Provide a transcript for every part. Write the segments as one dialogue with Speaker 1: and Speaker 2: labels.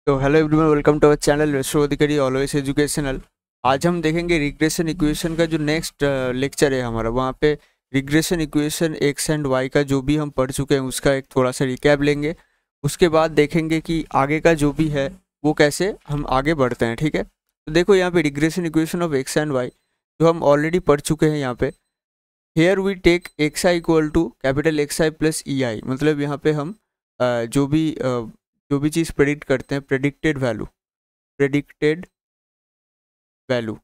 Speaker 1: तो hello everyone, welcome to our channel Vaishav Adhikari always educational. आज हम देखेंगे रिग्रेशन इक्वेशन का जो नेक्स्ट लेक्चर है हमारा, वहाँ पे regression equation X and Y का जो भी हम पढ़ चुके हैं उसका एक थोड़ा सा रिकैप लेंगे। उसके बाद देखेंगे कि आगे का जो भी है वो कैसे हम आगे बढ़ते हैं। ठीक है, तो देखो यहाँ पे regression equation of X and Y जो हम ऑलरेडी पढ़ चुके हैं यहाँ पे। Here we take X I equal to capital x I plus E I, मतलब यहाँ पे हम जो भी चीज़ प्रेडिक्ट करते हैं, प्रेडिक्टेड वैल्यू,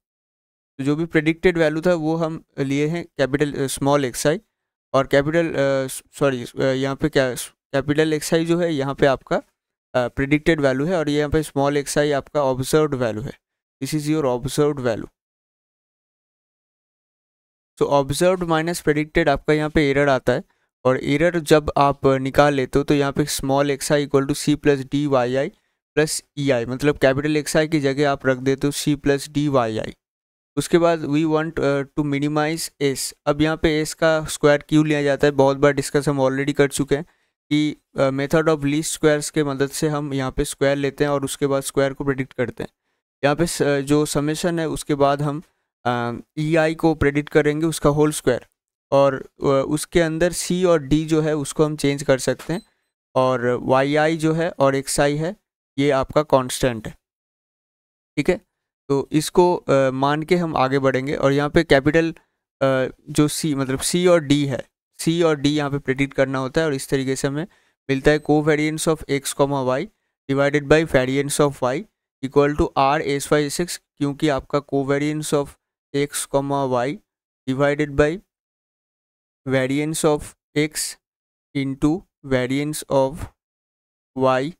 Speaker 1: तो जो भी प्रेडिक्टेड वैल्यू था वो हम लिए हैं कैपिटल स्मॉल एक्स आई और कैपिटल सॉरी यहाँ पे क्या कैपिटल एक्स आई जो है यहाँ पे आपका प्रेडिक्टेड वैल्यू है और यहाँ पे स्मॉल एक्स आई आपका ऑब्जर्व्ड वैल्यू है। This is your observed value. तो ऑब्जर्व्ड माइनस प्रेडिक्टेड आपका यहाँ पे एरर आता है, और एरर जब आप निकाल लेते हो तो यहाँ पे small x I equal to C plus D Y I plus E I, मतलब कैपिटल एक्स आई की जगह आप रख देते हो C plus D Y I. उसके बाद we want to minimise S. अब यहाँ पे एस का स्क्वायर क्यों लिया जाता है, बहुत बार डिस्कस हम ऑलरेडी कर चुके हैं कि मेथड ऑफ लीस्ट स्क्वायर्स के मदद से हम यहाँ पे स्क्वायर लेते हैं और उसके बाद स्क्वायर को प्रेडिक्ट करते हैं। यहाँ पे जो समेशन है उसके बाद हम ई आई को प्रेडिक्ट करेंगे उसका होल स्क्वायर, और उसके अंदर सी और डी जो है उसको हम चेंज कर सकते हैं, और वाई आई जो है और एक्स आई है ये आपका कांस्टेंट है। ठीक है, तो इसको मान के हम आगे बढ़ेंगे, और यहाँ पे कैपिटल जो सी मतलब सी और डी है, सी और डी यहाँ पे प्रेडिक्ट करना होता है, और इस तरीके से हमें मिलता है covariance of X comma Y divided by variance of Y equal to R S Y S X, क्योंकि आपका covariance of X comma Y divided by variance of X into variance of Y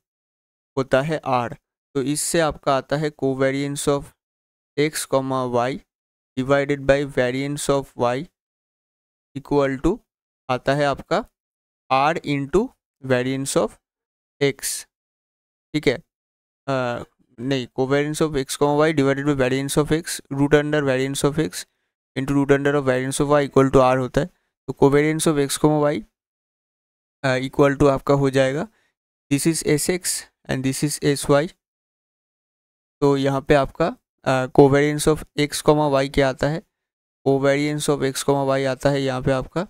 Speaker 1: होता है R. तो इससे आपका आता है covariance of X comma Y divided by variance of Y equal to आता है आपका R into variance of X. ठीक है, नहीं, covariance of X comma Y divided by variance of X root under variance of X into root under of variance of Y equal to R होता है। तो covariance of X comma Y equal to आपका हो जाएगा this is S X and this is S Y. तो यहाँ पे आपका covariance of X comma Y क्या आता है, covariance of X comma Y आता है यहाँ पे आपका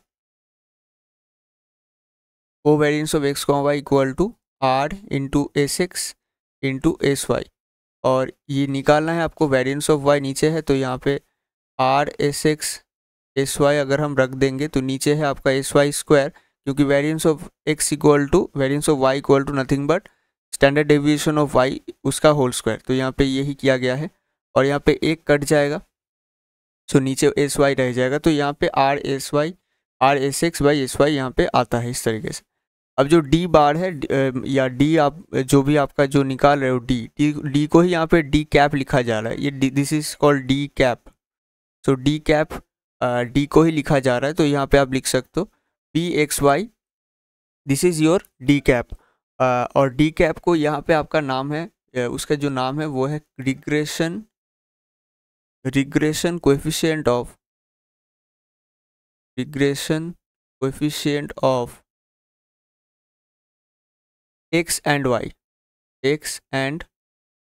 Speaker 1: covariance of X comma Y equal to R into S X into S Y, और ये निकालना है आपको वेरिएंस ऑफ वाई नीचे है, तो यहाँ पे R S X S Y अगर हम रख देंगे तो नीचे है आपका एस वाई स्क्वायर, क्योंकि variance of X equal to variance of Y equal to nothing but standard deviation of Y उसका होल स्क्वायर। तो यहाँ पे यही किया गया है, और यहाँ पे एक कट जाएगा सो नीचे एस वाई रह जाएगा, तो यहाँ पे R S x by S Y यहाँ पे आता है इस तरीके से। अब जो डी बार है या डी आप जो भी आपका जो निकाल रहे हो डी को ही यहाँ पे डी कैप लिखा जा रहा है, ये this is called D cap. So D cap D को ही लिखा जा रहा है, तो यहाँ पे आप लिख सकते हो P X Y, this is your D cap. और डी कैप को यहाँ पे आपका नाम है उसका जो नाम है वो है regression coefficient of X and Y, X and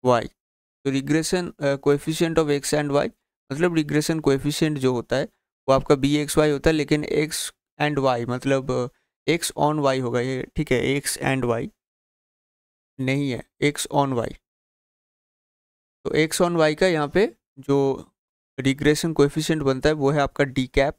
Speaker 1: Y. तो regression coefficient of X and Y मतलब रिग्रेशन कोएफिशिएंट जो होता है वो आपका बी एक्स वाई होता है, लेकिन एक्स एंड वाई मतलब एक्स ऑन वाई होगा ये। ठीक है, एक्स एंड वाई नहीं है, एक्स ऑन वाई। तो एक्स ऑन वाई का यहाँ पे जो रिग्रेशन कोएफिशिएंट बनता है वो है आपका डी कैप,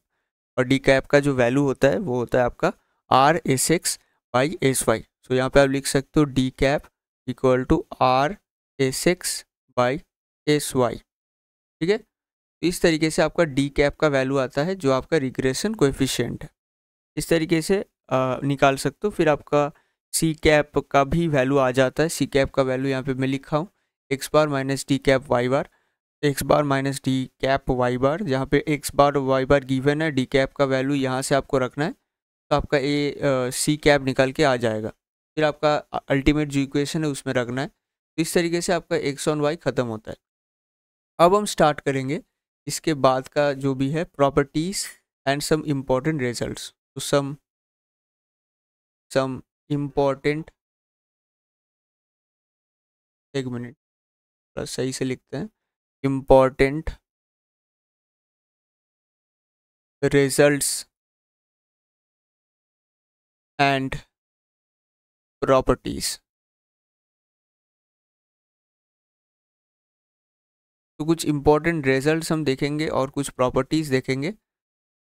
Speaker 1: और डी कैप का जो वैल्यू होता है वो होता है आपका R S x by S Y. So यहाँ पे आप लिख सकते हो D cap equal to R S x by S Y. ठीक है, तो इस तरीके से आपका डी कैप का वैल्यू आता है जो आपका रिग्रेशन कोएफिशिएंट है। इस तरीके से निकाल सकते हो। फिर आपका सी कैप का भी वैल्यू आ जाता है। सी कैप का वैल्यू यहाँ पे मैं लिखा हूँ एक्स बार minus D cap Y bar, x बार माइनस डी कैप वाई बार, जहाँ पे एक्स बार और वाई बार गिवन है, डी कैप का वैल्यू यहाँ से आपको रखना है, तो आपका ए सी कैप निकल के आ जाएगा। फिर आपका अल्टीमेट जो इक्वेशन है उसमें रखना है। तो इस तरीके से आपका एक्स ऑन वाई ख़त्म होता है। अब हम स्टार्ट करेंगे इसके बाद का जो भी है properties and some important results. तो सम इम्पॉर्टेंट एक मिनट, प्लस सही से लिखते हैं। Important results and properties. तो कुछ इम्पोर्टेंट रिजल्ट्स हम देखेंगे और कुछ प्रॉपर्टीज़ देखेंगे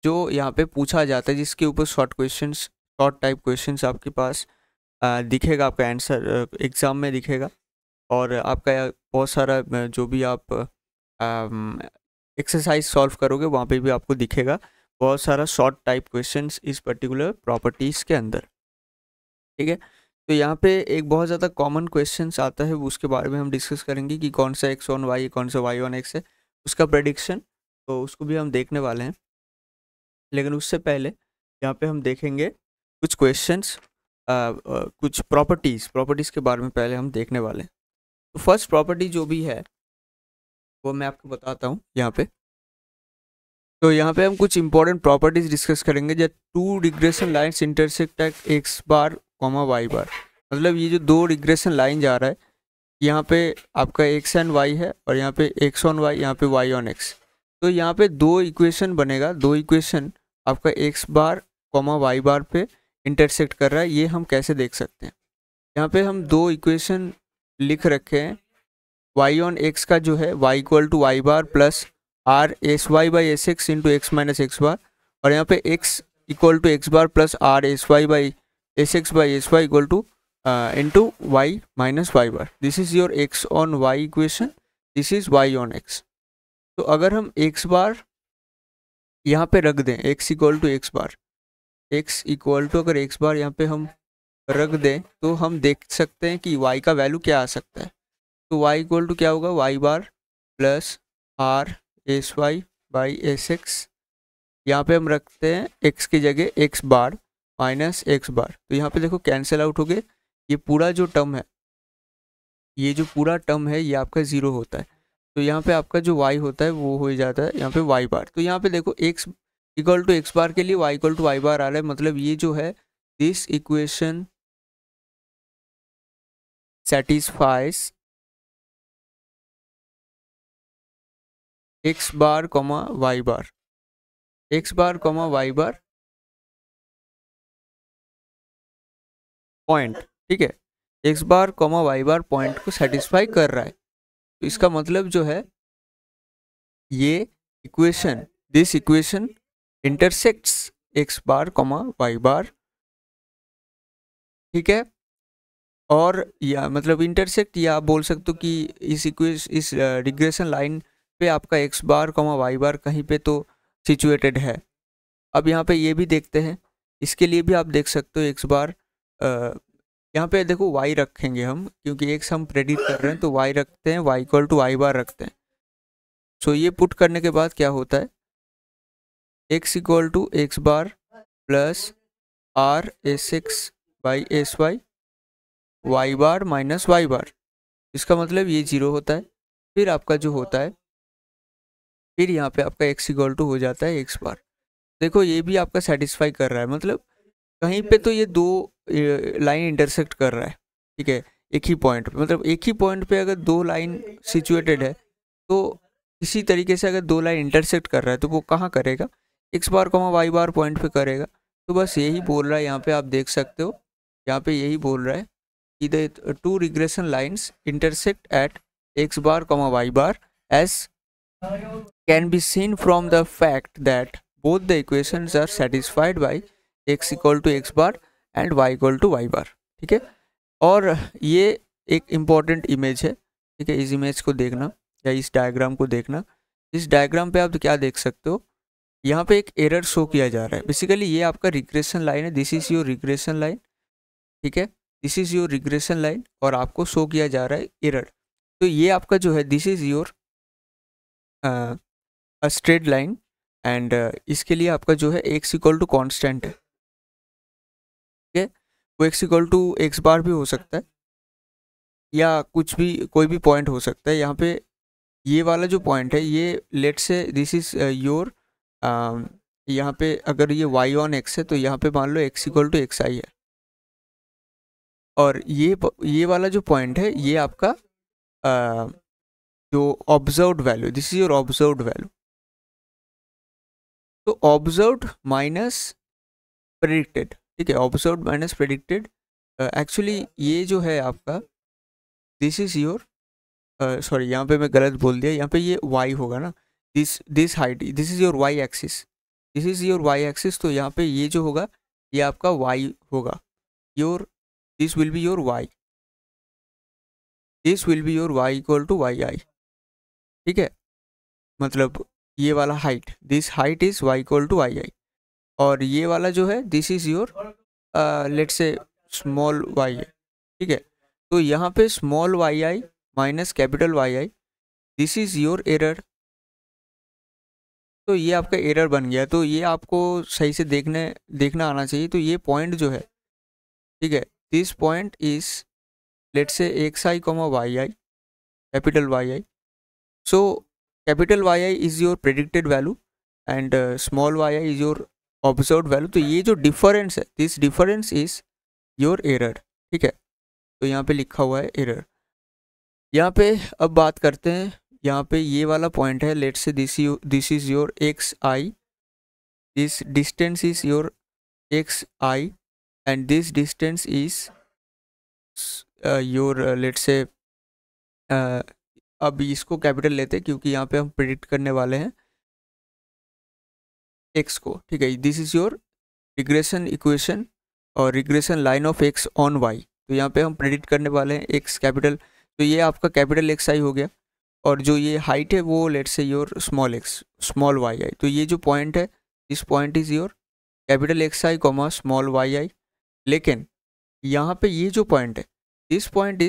Speaker 1: जो यहाँ पे पूछा जाता है, जिसके ऊपर शॉर्ट टाइप क्वेश्चंस आपके पास दिखेगा, आपका आंसर एग्ज़ाम में दिखेगा। और आपका बहुत सारा जो भी आप एक्सरसाइज सॉल्व करोगे वहाँ पे भी आपको दिखेगा बहुत सारा शॉर्ट टाइप क्वेश्चंस इस पर्टिकुलर प्रॉपर्टीज़ के अंदर। ठीक है, तो यहाँ पे एक बहुत ज़्यादा कॉमन क्वेश्चंस आता है, उसके बारे में हम डिस्कस करेंगे कि कौन सा एक्स ऑन वाई, कौन सा वाई ऑन एक्स है, उसका प्रेडिक्शन, तो उसको भी हम देखने वाले हैं। लेकिन उससे पहले यहाँ पे हम देखेंगे कुछ क्वेश्चंस, कुछ प्रॉपर्टीज़ के बारे में पहले हम देखने वाले हैं। तो फर्स्ट प्रॉपर्टी जो भी है वो मैं आपको बताता हूँ यहाँ पे। तो यहाँ पे हम कुछ इंपॉर्टेंट प्रॉपर्टीज डिस्कस करेंगे, जब two regression lines intersect at x bar comma Y bar. मतलब ये जो दो रिग्रेशन लाइन जा रहा है, यहाँ पे आपका एक्स एंड वाई है और यहाँ पे एक्स ऑन वाई, यहाँ पे वाई ऑन एक्स। तो यहाँ पे दो इक्वेशन बनेगा, दो इक्वेशन आपका एक्स बार कॉमा वाई बार पे इंटरसेक्ट कर रहा है। ये हम कैसे देख सकते हैं, यहाँ पे हम दो इक्वेशन लिख रखे हैं। वाई ऑन एक्स का जो है Y equal to Y bar plus are S Y by S X into X minus X bar, और यहाँ पे X equal to x bar plus are S Y by S x by S Y equal to into Y minus Y bar. This is your X on Y equation, this is Y on X. तो अगर हम X bar यहाँ पे रख दें, X equal to x bar, X equal to अगर X bar यहाँ पे हम रख दें तो हम देख सकते हैं कि वाई का वैल्यू क्या आ सकता है। तो y इक्वल टू क्या होगा, Y bar plus are S Y by S X. यहाँ पे हम रखते हैं x की जगह x bar minus X bar. तो यहाँ पे देखो कैंसिल आउट हो गए, ये पूरा जो टर्म है, ये जो पूरा टर्म है ये आपका ज़ीरो होता है। तो यहाँ पे आपका जो y होता है वो हो जाता है यहाँ पे y बार। तो यहाँ पे देखो x equal to x bar के लिए y equal to Y bar आ रहा है, मतलब ये जो है this equation satisfies x bar comma Y bar, x bar comma Y bar point. ठीक है, x bar comma Y bar point को सेटिस्फाई कर रहा है। तो इसका मतलब जो है ये equation, this equation intersects x bar comma Y bar. ठीक है, और या मतलब इंटरसेक्ट, या आप बोल सकते हो कि इस रिग्रेशन लाइन पे आपका एक्स बार कॉमा वाई बार कहीं पे तो सिचुएटेड है। अब यहाँ पे ये भी देखते हैं, इसके लिए भी आप देख सकते हो एक्स बार, यहाँ पे देखो y रखेंगे हम, क्योंकि एक्स हम प्रेडिक्ट कर रहे हैं तो y रखते हैं, y इक्वल टू वाई बार रखते हैं। सो ये पुट करने के बाद क्या होता है, x equal to x bar plus R S x by S y y bar minus Y bar. इसका मतलब ये जीरो होता है। फिर आपका जो होता है, फिर यहाँ पे आपका x इक्वल टू हो जाता है एक्स बार। देखो ये भी आपका सेटिस्फाई कर रहा है, मतलब कहीं पे तो ये दो लाइन इंटरसेक्ट कर रहा है। ठीक है, एक ही पॉइंट पे, मतलब एक ही पॉइंट पे अगर दो लाइन सिचुएटेड है तो इसी तरीके से अगर दो लाइन इंटरसेक्ट कर रहा है तो वो कहाँ करेगा, x bar comma Y bar point पे करेगा। तो बस यही बोल रहा है यहाँ पे, आप देख सकते हो यहाँ पे यही बोल रहा है कि the two regression lines intersect at x bar comma Y bar as can be seen from the fact that both the equations are satisfied by x equal to x bar and y equal to Y bar. ठीक है, और ये एक important image है। ठीक है, इस image को देखना या इस डायग्राम को देखना। इस डायग्राम पे आप क्या देख सकते हो, यहाँ पे एक एरर शो किया जा रहा है। बेसिकली ये आपका रिग्रेशन लाइन है, this is your regression line. ठीक है, this is your regression line और आपको शो किया जा रहा है एरर। तो ये आपका जो है this is your straight line and इसके लिए आपका जो है x इक्वल टू कॉन्स्टेंट है। ठीक है, वो x इक्वल टू एक्स बार भी हो सकता है या कुछ भी, कोई भी पॉइंट हो सकता है। यहाँ पे ये वाला जो पॉइंट है ये लेट से दिस इज योर, यहाँ पे अगर ये y ऑन x है तो यहाँ पे मान लो x इक्वल टू एक्स आई है, और ये वाला जो पॉइंट है ये आपका जो observed value, this is your observed value. तो ऑब्जर्व्ड माइनस प्रेडिक्टेड, ठीक है, ऑब्जर्व्ड माइनस प्रेडिक्टेड, एक्चुअली ये जो है आपका दिस इज योर, सॉरी यहाँ पे मैं गलत बोल दिया, यहाँ पे ये y होगा ना, this height, this is your y axis, this is your y axis, तो यहाँ पे ये जो होगा ये आपका y होगा, your this will be your y, this will be your y equal to y i, ठीक है, मतलब ये वाला height, this height is y equal to y i, और ये वाला जो है this is your let's say small y है, ठीक है। तो यहाँ पे small Y i minus capital Y i, this is your error, तो ये आपका एरर बन गया। तो ये आपको सही से देखना आना चाहिए। तो ये पॉइंट जो है, ठीक है, this point is let's say X I comma Y I, capital Y I, so capital Y I is your predicted value and small Y I is your observed value. तो ये जो डिफरेंस है, this difference is your error, ठीक है। तो यहाँ पे लिखा हुआ है एरर। यहाँ पे अब बात करते हैं, यहाँ पे ये वाला पॉइंट है, let's say this is your x I, this distance is your x i and this distance is your let's से, अब इसको कैपिटल लेते हैं क्योंकि यहाँ पे हम प्रिडिक्ट करने वाले हैं एक्स को, ठीक है। This is your regression equation और regression line of x on y. तो यहाँ पे हम प्रिडिक्ट करने वाले हैं एक्स कैपिटल, तो ये आपका कैपिटल एक्स आई हो गया, और जो ये हाइट है वो let's say your small x, small Y i. तो ये जो पॉइंट है, this point is your capital x I comma small Y i. लेकिन यहाँ पे ये जो पॉइंट है, दिस पॉइंट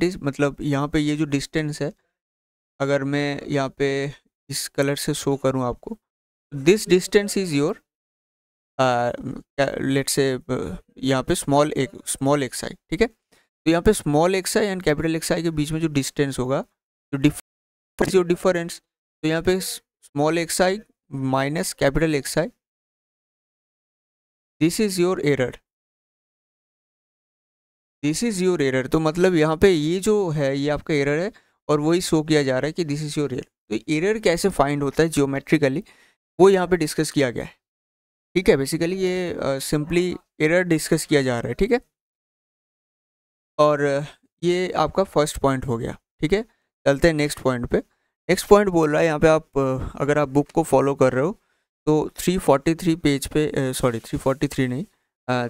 Speaker 1: इज मतलब यहाँ पे ये जो डिस्टेंस है, अगर मैं यहाँ पे इस कलर से शो करूँ आपको, this distance is your let's से यहाँ पे स्मॉल एक्स आई, ठीक है। तो यहाँ पे small x i and capital x i के बीच में जो डिस्टेंस होगा, जो डिफरेंस, तो यहाँ पे small x I minus capital x I, this is your error, this is your error. तो मतलब यहाँ पे ये जो है ये आपका एरर है और वही शो किया जा रहा है कि दिस इज योर एरर। तो एरर कैसे फाइंड होता है जियोमेट्रिकली, वो यहाँ पे डिस्कस किया गया है, ठीक है। बेसिकली ये सिंपली एरर डिस्कस किया जा रहा है, ठीक है। और ये आपका फर्स्ट पॉइंट हो गया, ठीक है। चलते हैं नेक्स्ट पॉइंट पे। नेक्स्ट पॉइंट बोल रहा है यहाँ पे, आप अगर आप बुक को फॉलो कर रहे हो तो 343 पेज पे, सॉरी 343 नहीं,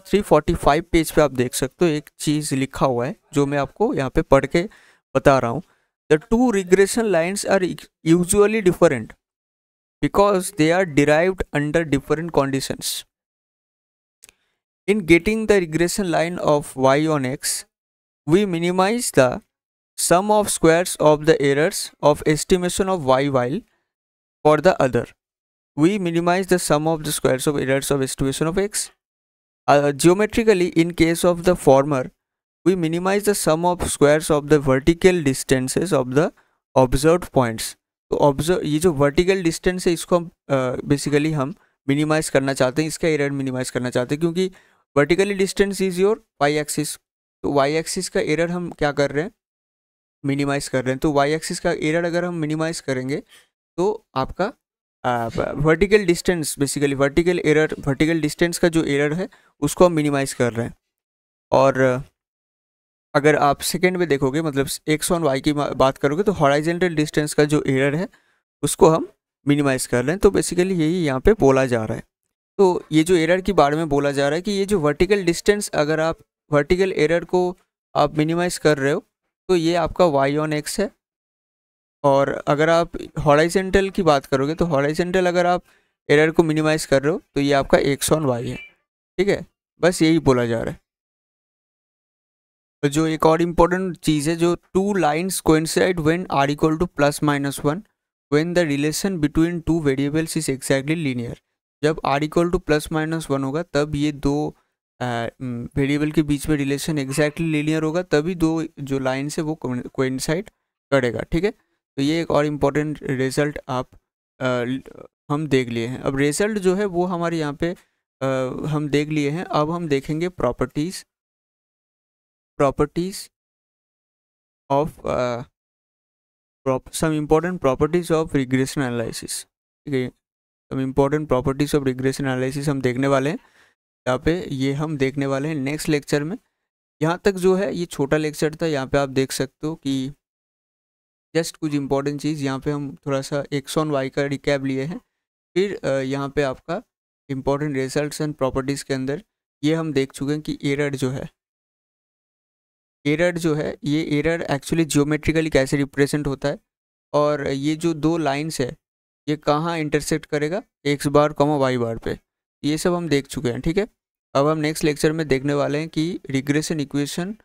Speaker 1: 345 पेज पे आप देख सकते हो, एक चीज़ लिखा हुआ है जो मैं आपको यहाँ पे पढ़ के बता रहा हूँ। The two regression lines are usually different because they are derived under different conditions. In getting the regression line of y on x, we minimize the sum of squares of the errors of estimation of y, while for the other, we minimize the sum of the squares of errors of estimation of x. Geometrically, in case of the former, we minimize the sum of squares of the vertical distances of the observed points. तो observe, ये जो vertical distance है इसको हम basically हम minimise करना चाहते हैं, इसका एरर मिनिमाइज करना चाहते हैं, क्योंकि vertically distance is your Y axis. तो वाई एक्सिस का एरर हम क्या कर रहे हैं, मिनिमाइज कर रहे हैं। तो वाई एक्सिस का एरर अगर हम मिनिमाइज करेंगे तो आपका vertical distance, basically vertical error, vertical distance का जो एरर है उसको हम मिनिमाइज कर रहे हैं। और अगर आप सेकेंड में देखोगे, मतलब एक्स ऑन वाई की बात करोगे, तो हॉराइजेंटल डिस्टेंस का जो एरर है उसको हम मिनिमाइज कर रहे हैं। तो बेसिकली यही यहाँ पे बोला जा रहा है। तो ये जो एरर के बारे में बोला जा रहा है कि ये जो वर्टिकल डिस्टेंस, अगर आप वर्टिकल एरर को आप मिनिमाइज कर रहे हो तो ये आपका वाई ऑन एक्स है, और अगर आप हॉराइजेंटल की बात करोगे तो हॉराइजेंटल अगर आप एरर को मिनिमाइज कर रहे हो तो ये आपका एक्स ऑन वाई है, ठीक है। बस यही बोला जा रहा है। जो एक और इम्पोर्टेंट चीज़ है, जो two lines coincide when r equal to plus minus one when the relation between two variables is exactly linear. जब r equal to plus minus one होगा तब ये दो वेरिएबल के बीच में रिलेशन एग्जैक्टली लीनियर होगा, तभी दो जो लाइन्स है वो कोइंसाइड करेगा, ठीक है। तो ये एक और इम्पोर्टेंट रिजल्ट आप हम देख लिए हैं। अब रिजल्ट जो है वो हमारे यहाँ पे हम देख लिए हैं। अब हम देखेंगे properties of some important properties of regression analysis. ठीक है, some important properties of regression analysis हम देखने वाले हैं यहाँ पे, ये हम देखने वाले हैं नेक्स्ट लेक्चर में। यहाँ तक जो है ये छोटा लेक्चर था, यहाँ पे आप देख सकते हो कि जस्ट कुछ इंपॉर्टेंट चीज़ यहाँ पे हम थोड़ा सा एक्स ऑन वाई का रिकैप लिए हैं। फिर यहाँ पे आपका इम्पोर्टेंट रिजल्ट्स एंड प्रॉपर्टीज़ के अंदर ये हम देख चुके हैं कि एरर जो है, ये एरर एक्चुअली जियोमेट्रिकली कैसे रिप्रेजेंट होता है, और ये जो दो लाइंस है ये कहाँ इंटरसेक्ट करेगा, एक्स बार कॉमा वाई बार पे, ये सब हम देख चुके हैं। ठीक है, अब हम नेक्स्ट लेक्चर में देखने वाले हैं कि रिग्रेशन इक्वेशन,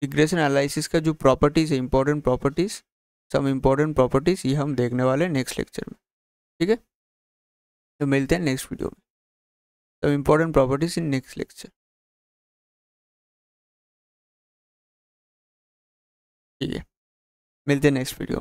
Speaker 1: रिग्रेशन एनालिसिस का जो प्रॉपर्टीज़ है, important properties, some important properties, ये हम देखने वाले हैं नेक्स्ट लेक्चर में। ठीक है, तो मिलते हैं नेक्स्ट वीडियो में, some important properties in next lecture. ठीक है, मिलते हैं नेक्स्ट वीडियो।